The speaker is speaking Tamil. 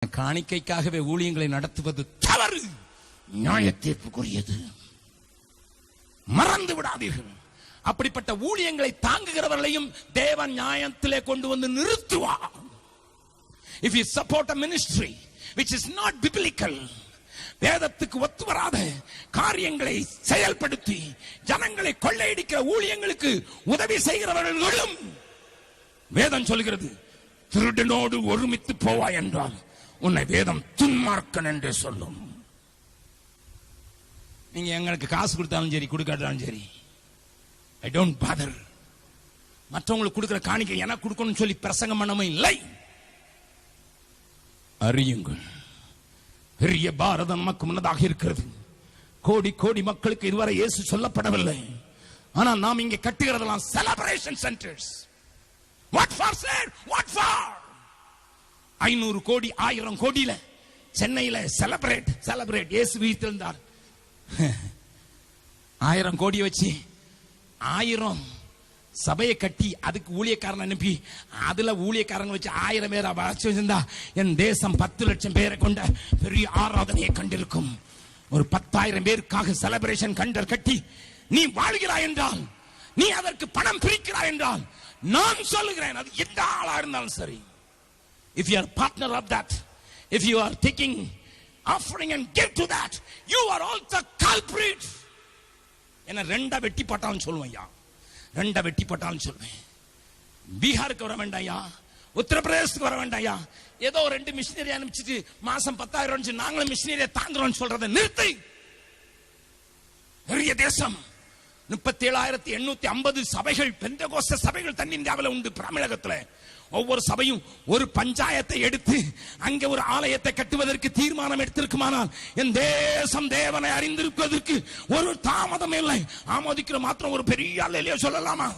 காணிக்கைக்காகவே ஊழியங்களை நடத்துவது தவறு, நியாய தீர்ப்புக்குரியது. மறந்து விடாதீர்கள். அப்படிப்பட்ட ஊழியங்களை தாங்குகிறவர்களையும் தேவன் நியாயத்திலே கொண்டு வந்து நிறுத்துவார். If you support a ministry which is not biblical, வேதத்துக்கு ஒத்து வராத காரியங்களை செயல்படுத்தி ஜனங்களை கொள்ளையடிக்கிற ஊழியங்களுக்கு உதவி செய்கிறவர்களும் வேதம் சொல்கிறது, திருடனோடு ஒருமித்து போவாய் என்றால் உன்னை வேதம் துன்மார்க்கன் என்று சொல்லும். நீங்க எங்களுக்கு காசு கொடுத்தாலும் சரி கொடுக்காட்டாலும் சரி, I don't bother. மற்றவங்களுக்கு கொடுக்கிற காணிக்கை எனக்கு கொடுக்கணும்னு சொல்லி பிரசங்கம் பண்ணவும் இல்லை. அறியுங்கள், பெரிய பாரதம் நமக்கு முன்னதாக இருக்கிறது. கோடி கோடி மக்களுக்கு இதுவரை இயேசு சொல்லப்படவில்லை. ஆனால் நாம் இங்கே கட்டுகிறதெல்லாம் celebration centres. What for sir? What for? 500 கோடி 1000 கோடியில சென்னையில செலிப்ரேட் இயேசு வீட்டிருந்தார். 1000 கோடி வச்சு 1000 சபையை கட்டி அதுக்கு ஊழியக்காரன் அனுப்பி அதுல ஊழியக்காரங்க வச்சு 1000 பேரை வளர்ச்சி வச்சிருந்தா என் தேசம் 10 லட்சம் பேரை கொண்ட பெரிய ஆராதனையை கண்டிருக்கும். ஒரு 10,000 பேருக்காக செலிப்ரேஷன் கண்டர் கட்டி நீ வாழ்கிறாய் என்றால், நீ அதற்கு பணம் பிரிக்கிறாய் என்றால், நான் சொல்லுகிறேன், அது எந்த ஆளா இருந்தாலும் சரி, if you are partner of that, if you are taking offering and give to that, you are also culprit. என்ன ரெண்டா வெட்டி போட்டாலும் சொல்லுவேன் ஐயா, ரெண்டா வெட்டி போட்டாலும் சொல்லுவேன். பீகாருக்கு வர வேண்டாயா, உத்தரப்பிரதேசத்துக்கு வர வேண்டாயா, ஏதோ 2 மிஷினரி அனுப்பிச்சிட்டு மாசம் 10,000 நாங்களும் மிஷினரியை தாங்குறோம் சொல்றதை நிறுத்து. பெரிய தேசம், 37,850 சபைகள், பெந்தெகோஸ்தே சபைகள் தென்னிந்தியாவில் உண்டு. தமிழகத்தில் ஒவ்வொரு சபையும் ஒரு பஞ்சாயத்தை எடுத்து அங்கே ஒரு ஆலயத்தை கட்டுவதற்கு தீர்மானம் எடுத்திருக்குமானால் என் தேசம் தேவனை அறிந்திருப்பதற்கு ஒரு தாமதம் இல்லை. ஆமோதிக்கிற மாத்திரம் ஒரு பெரிய அல்லேலூயா சொல்லலாமா?